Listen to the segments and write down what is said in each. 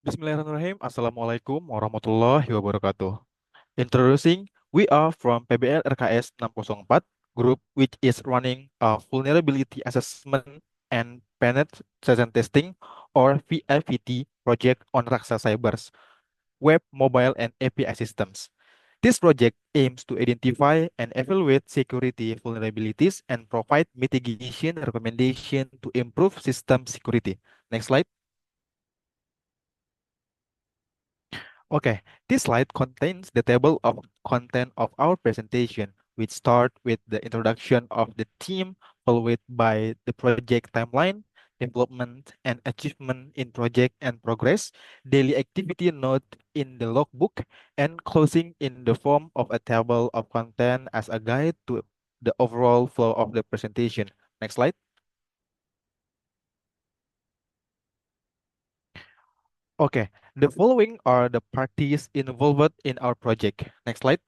Bismillahirrahmanirrahim. Assalamualaikum warahmatullahi wabarakatuh. Introducing, we are from PBL RKS 604 group which is running a vulnerability assessment and penetration testing or VIVT project on Raksa Cybers, web, mobile, and API systems. This project aims to identify and evaluate security vulnerabilities and provide mitigation recommendation to improve system security. Next slide. Okay, this slide contains the table of content of our presentation, which start with the introduction of the team, followed by the project timeline, development and achievement in project and progress, daily activity note in the logbook, and closing in the form of a table of content as a guide to the overall flow of the presentation. Next slide. Okay, the following are the parties involved in our project. Next slide.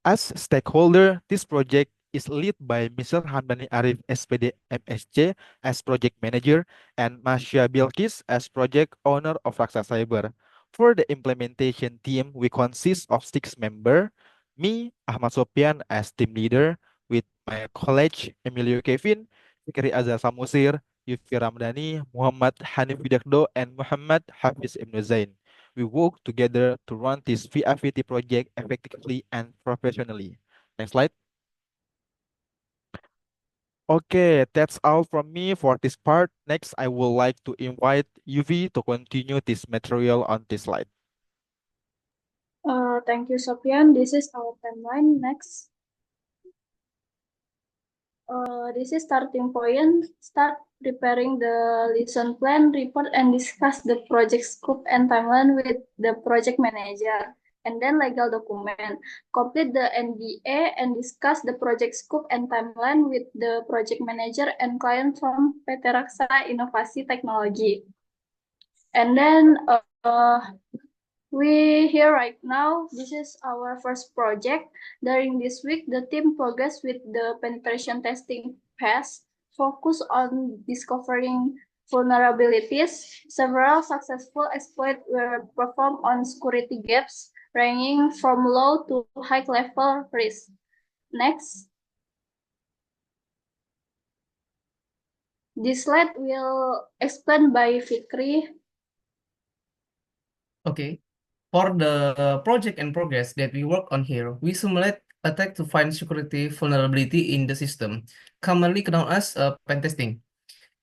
As stakeholder, this project is led by Mr. Hamdani Arif SPD MSC as project manager and Masya Bilkis as project owner of Raksa Cyber. For the implementation team, we consist of 6 members. Me, Ahmad Sopian as team leader with my colleague Emilio Kevin, Fikri Azhar Samusir, Yufi Ramdhani, Muhammad Hanif Widakdo, and Muhammad Hafiz Ibn Zain. We work together to run this VIVT project effectively and professionally. Next slide. Okay, that's all from me for this part. Next, I would like to invite UV to continue this material on this slide. Thank you, Sofian. This is our timeline. Next. This is starting point. Start preparing the lesson plan, report, and discuss the project scope and timeline with the project manager. And then legal document. Complete the NDA and discuss the project scope and timeline with the project manager and client from PT Raksa Inovasi Technology. And then we here right now. This is our first project. During this week, the team progressed with the penetration testing phase, focus on discovering vulnerabilities. Several successful exploits were performed on security gaps, ranging from low to high level risk. Next. This slide will explained by Fikri. Okay. For the project and progress that we work on here, we simulate attack to find security vulnerability in the system, commonly known as pen testing.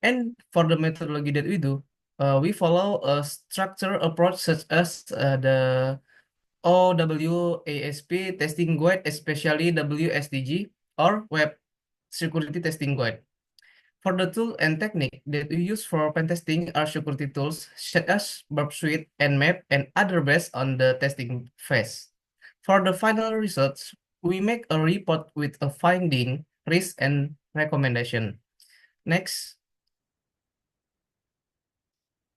And for the methodology that we do, we follow a structured approach such as the OWASP testing guide, especially WSTG or Web Security Testing Guide. For the tool and technique that we use for pen testing are security tools such as Burp Suite, Nmap, and other based on the testing phase. For the final results, we make a report with a finding, risk, and recommendation. Next.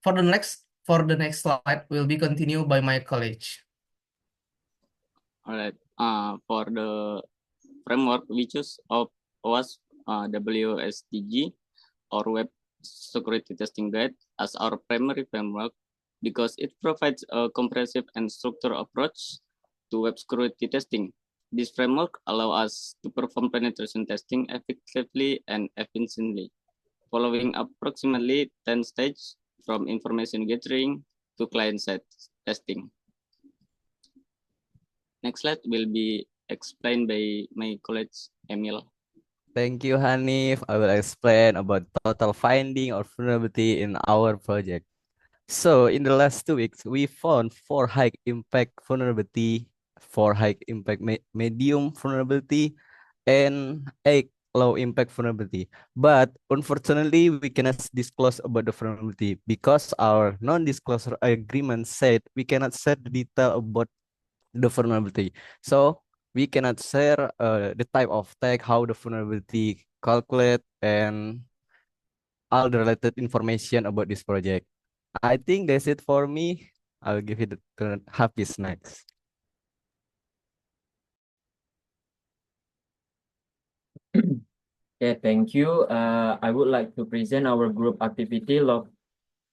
For the next slide will be continued by my college. All right. For the framework, we choose was WSTG or Web Security Testing Guide as our primary framework because it provides a comprehensive and structured approach to web security testing. This framework allows us to perform penetration testing effectively and efficiently, following approximately 10 stages from information gathering to client-side testing. Next slide will be explained by my colleague Emil. Thank you, Hanif. I will explain about total finding or vulnerability in our project. So, in the last 2 weeks, we found 4 high impact vulnerability, 4 high impact medium vulnerability, and 8 low impact vulnerability. But unfortunately, we cannot disclose about the vulnerability because our non-disclosure agreement said we cannot share the detail about the vulnerability. So we cannot share the type of tag, how the vulnerability calculate, and all the related information about this project. I think that's it for me. I'll give it to Hafiz next. Okay, thank you. I would like to present our group activity log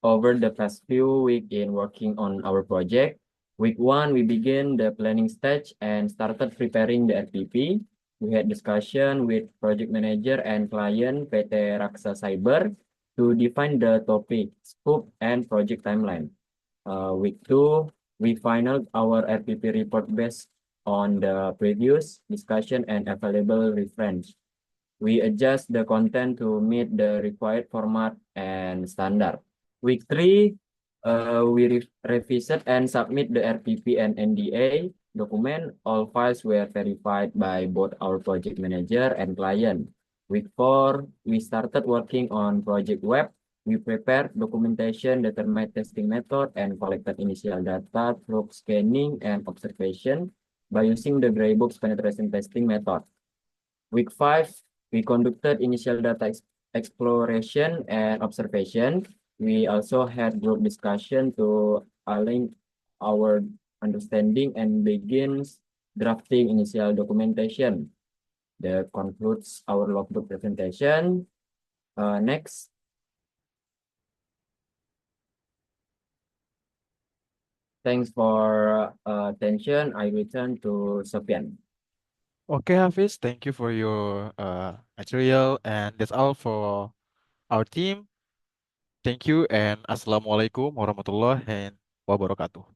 over the past few weeks in working on our project. Week 1, we begin the planning stage and started preparing the RPP. We had discussion with project manager and client PT Raksa Cyber to define the topic, scope, and project timeline. Week 2, we finalized our RPP report based on the previous discussion and available reference. We adjust the content to meet the required format and standard. Week 3, we revisit and submit the RPP and NDA document. All files were verified by both our project manager and client. Week 4, we started working on project web. We prepared documentation, determined testing method, and collected initial data through scanning and observation by using the Greybox penetration testing method. Week 5, we conducted initial data exploration and observation. We also had group discussion to align our understanding and begins drafting initial documentation. That concludes our logbook presentation. Next. Thanks for attention. I return to Sofian. Okay, Hafiz, thank you for your material, and that's all for our team. Thank you, and Assalamualaikum warahmatullahi wabarakatuh.